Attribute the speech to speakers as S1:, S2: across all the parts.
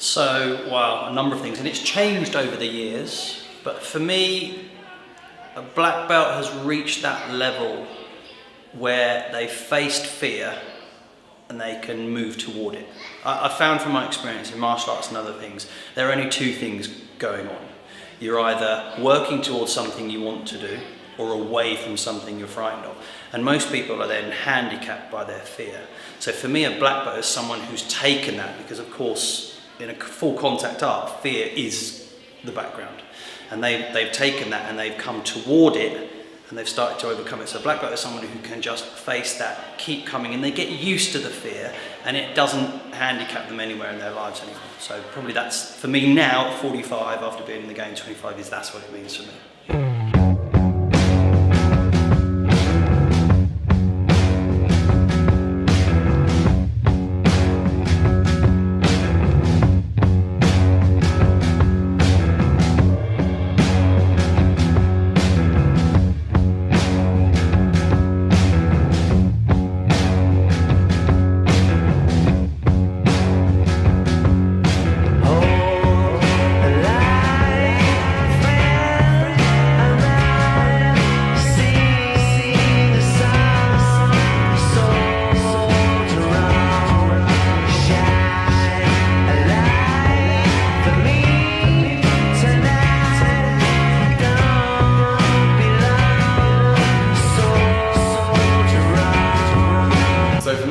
S1: So, well, a number of things, and it's changed over the years, but for me, a black belt has reached that level where they faced fear and they can move toward it. I found from my experience in martial arts and other things, there are only two things going on. You're either working towards something you want to do or away from something you're frightened of. And most people are then handicapped by their fear. So for me, a black belt is someone who's taken that, because of course, in a full contact art, fear is the background. And they've taken that and they've come toward it and they've started to overcome it. So black belt is someone who can just face that, keep coming, and they get used to the fear and it doesn't handicap them anywhere in their lives anymore. So probably that's, for me now at 45, after being in the game 25 years, that's what it means to me.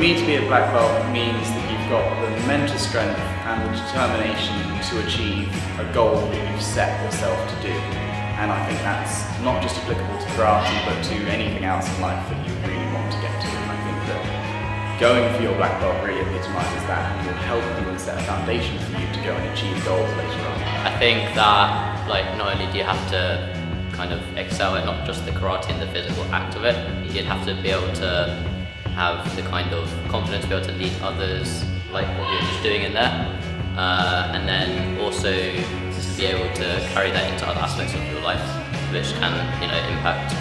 S2: To be a black belt means that you've got the mental strength and the determination to achieve a goal that you've set yourself to do. And I think that's not just applicable to karate, but to anything else in life that you really want to get to. And I think that going for your black belt really epitomises that and will help you and set a foundation for you to go and achieve goals later on.
S3: I think that not only do you have to kind of excel at not just the karate and the physical act of it, you'd have to be able to have the kind of confidence to be able to lead others like what you're just doing in there, and then also to be able to carry that into other aspects of your life, which can impact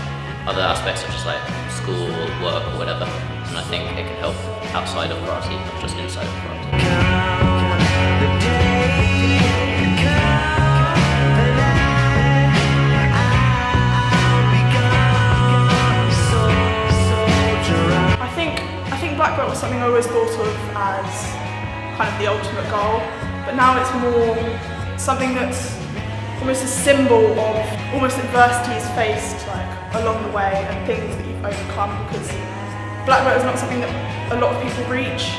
S3: other aspects such as like school, work, or whatever. And I think it can help outside of karate, not just inside of karate.
S4: Black belt was something I always thought of as kind of the ultimate goal, but now it's more something that's almost a symbol of almost adversities faced along the way and things that you've overcome, because black belt is not something that a lot of people reach.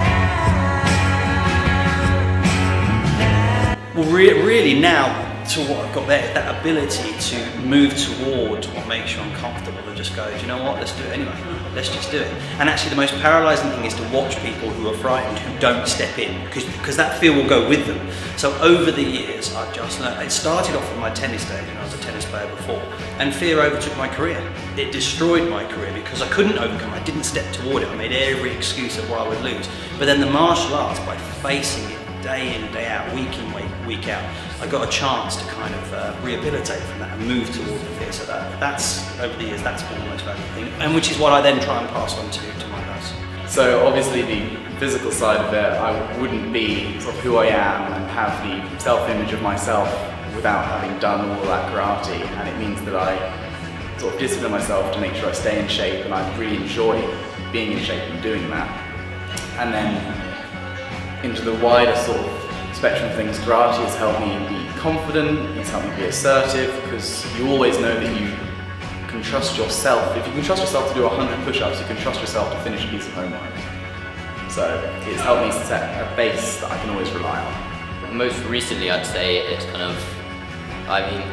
S1: Well, really now, to what I've got there, that ability to move toward what makes you uncomfortable and just go, do you know what, let's do it anyway, let's just do it. And actually the most paralysing thing is to watch people who are frightened, who don't step in, because that fear will go with them. So over the years, I've just learned, it started off with my tennis days when I was a tennis player before, and fear overtook my career. It destroyed my career because I couldn't overcome it, I didn't step toward it, I made every excuse of why I would lose. But then the martial arts, by facing it day in, day out, week in, week out, I got a chance to kind of rehabilitate from that and move toward the fear. So that's over the years, that's been the most valuable thing, and which is what I then try and pass on to my guys.
S2: So obviously the physical side of it, I wouldn't be sort of who I am and have the self-image of myself without having done all that karate, and it means that I sort of discipline myself to make sure I stay in shape, and I really enjoy being in shape and doing that. And then into the wider sort of spectrum of things, karate has helped me be confident, it's helped me be assertive, because you always know that you can trust yourself. If you can trust yourself to do 100 push-ups, you can trust yourself to finish a piece of homework. So it's helped me set a base that I can always rely on.
S3: Most recently I'd say it's kind of,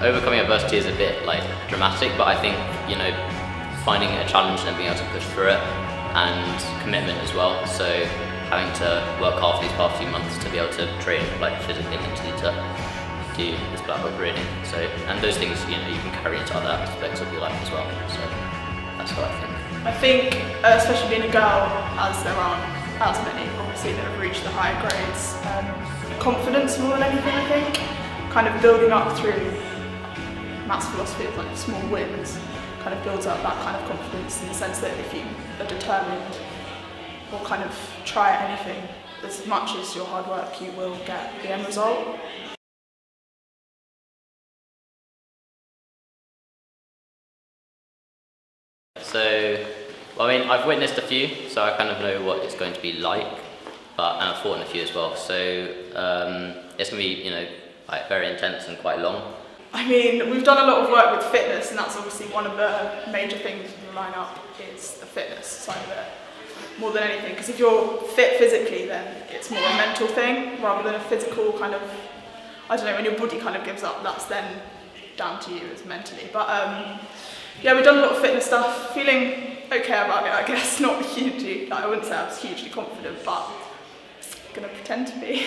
S3: overcoming adversity is a bit dramatic, but I think, finding a challenge and then being able to push through it, and commitment as well. So having to work hard for these past few months to be able to train physically and mentally to do this black belt grading. So, and those things you can carry into other aspects of your life as well. So that's what I think.
S4: I think, especially being a girl, as there aren't as many obviously that have reached the higher grades, confidence more than anything. I think kind of building up through Matt's philosophy of small wins kind of builds up that kind of confidence, in the sense that if you are determined or kind of try anything, as much as your hard work, you will get the end result.
S3: So, well, I mean, I've witnessed a few, so I kind of know what it's going to be like, and I've fought in a few as well, so it's going to be, you know, like very intense and quite long.
S4: I mean, we've done a lot of work with fitness, and that's obviously one of the major things in the lineup is the fitness side of it, more than anything, because if you're fit physically, then it's more a mental thing, rather than a physical kind of, I don't know, when your body kind of gives up, that's then down to you as mentally. But yeah, we've done a lot of fitness stuff, feeling okay about it, I guess, not hugely, like, I wouldn't say I was hugely confident, but gonna pretend to be.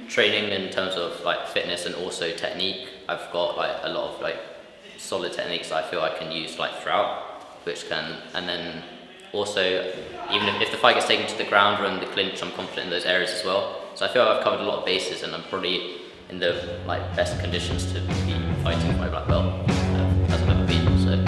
S3: Training in terms of like fitness and also technique, I've got like a lot of like solid techniques I feel I can use like throughout, which can, and then also even if the fight gets taken to the ground or in the clinch, I'm confident in those areas as well. So I feel I've covered a lot of bases, and I'm probably in the like best conditions to be fighting for my black belt as I've ever been. So.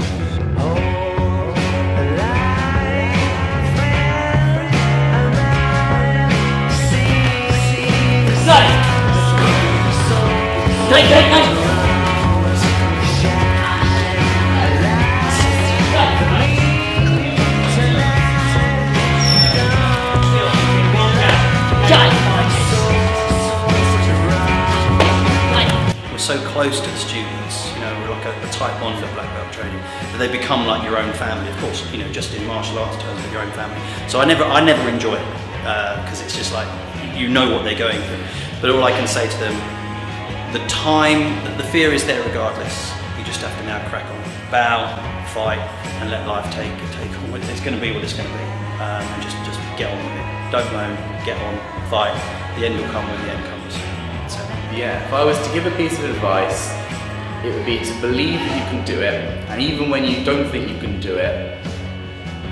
S1: We're so close to the students, you know, we're like a tight bond of black belt training, but they become like your own family, of course, you know, just in martial arts terms, with your own family. So I never enjoy it, because it's just like, you know what they're going through. But all I can say to them, the fear is there regardless. You just have to now crack on, bow, fight, and let life take on. It's going to be what it's going to be, and just get on with it. Don't moan, get on, fight. The end will come when the end comes. So.
S2: Yeah, if I was to give a piece of advice, it would be to believe that you can do it, and even when you don't think you can do it,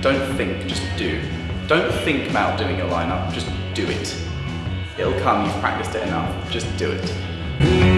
S2: don't think, just do. Don't think about doing your lineup, just do it. It'll come, you've practiced it enough, just do it.